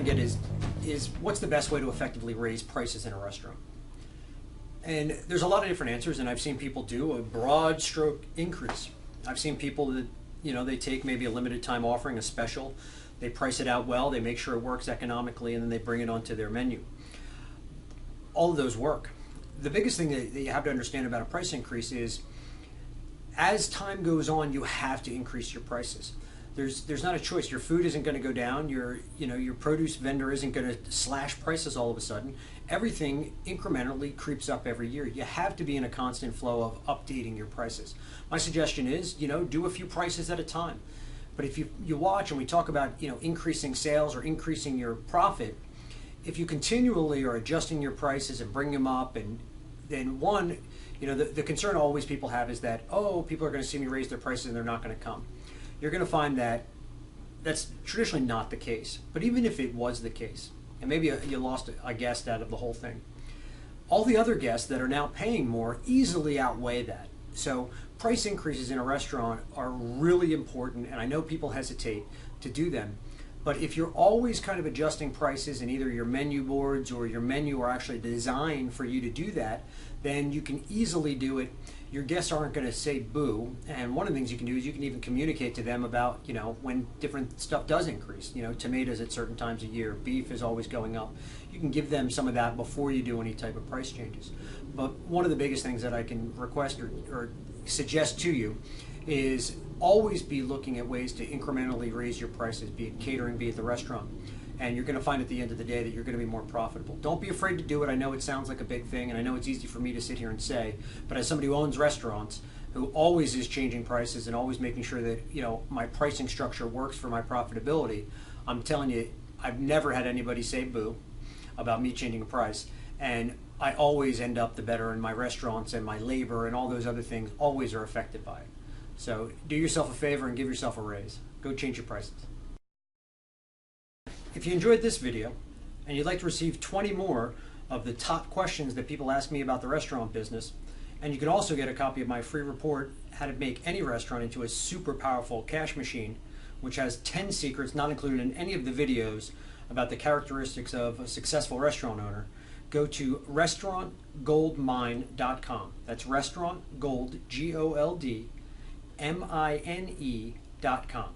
get is what's the best way to effectively raise prices in a restaurant? And there's a lot of different answers, and I've seen people do a broad stroke increase. I've seen people that, they take maybe a limited time offering, a special, they price it out well, they make sure it works economically, and then they bring it onto their menu. All of those work. The biggest thing that you have to understand about a price increase is, as time goes on, you have to increase your prices. There's not a choice. Your food isn't going to go down. Your produce vendor isn't going to slash prices all of a sudden. Everything incrementally creeps up every year. You have to be in a constant flow of updating your prices. My suggestion is, do a few prices at a time. But if you watch and we talk about, increasing sales or increasing your profit, if you continually are adjusting your prices and bring them up, and then one, the concern always people have is that, oh, people are going to see me raise their prices and they're not going to come. You're going to find that that's traditionally not the case. But even if it was the case, and maybe you lost a guest out of the whole thing, all the other guests that are now paying more easily outweigh that. So price increases in a restaurant are really important, and I know people hesitate to do them. But if you're always kind of adjusting prices, and either your menu boards or your menu are actually designed for you to do that, then you can easily do it. Your guests aren't going to say boo. And one of the things you can do is you can even communicate to them about, when different stuff does increase. Tomatoes at certain times a year, beef is always going up. You can give them some of that before you do any type of price changes. But one of the biggest things that I can request or suggest to you is always be looking at ways to incrementally raise your prices, be it catering, be it the restaurant. And you're going to find at the end of the day that you're going to be more profitable. Don't be afraid to do it. I know it sounds like a big thing, and I know it's easy for me to sit here and say, but as somebody who owns restaurants, who always is changing prices and always making sure that my pricing structure works for my profitability, I'm telling you, I've never had anybody say boo about me changing a price. And I always end up the better in my restaurants, and my labor and all those other things always are affected by it. So do yourself a favor and give yourself a raise. Go change your prices. If you enjoyed this video and you'd like to receive 20 more of the top questions that people ask me about the restaurant business, and you can also get a copy of my free report, How to Make Any Restaurant into a Super Powerful Cash Machine, which has 10 secrets not included in any of the videos about the characteristics of a successful restaurant owner, go to restaurantgoldmine.com. That's restaurantgold, GOLD, MINE.com.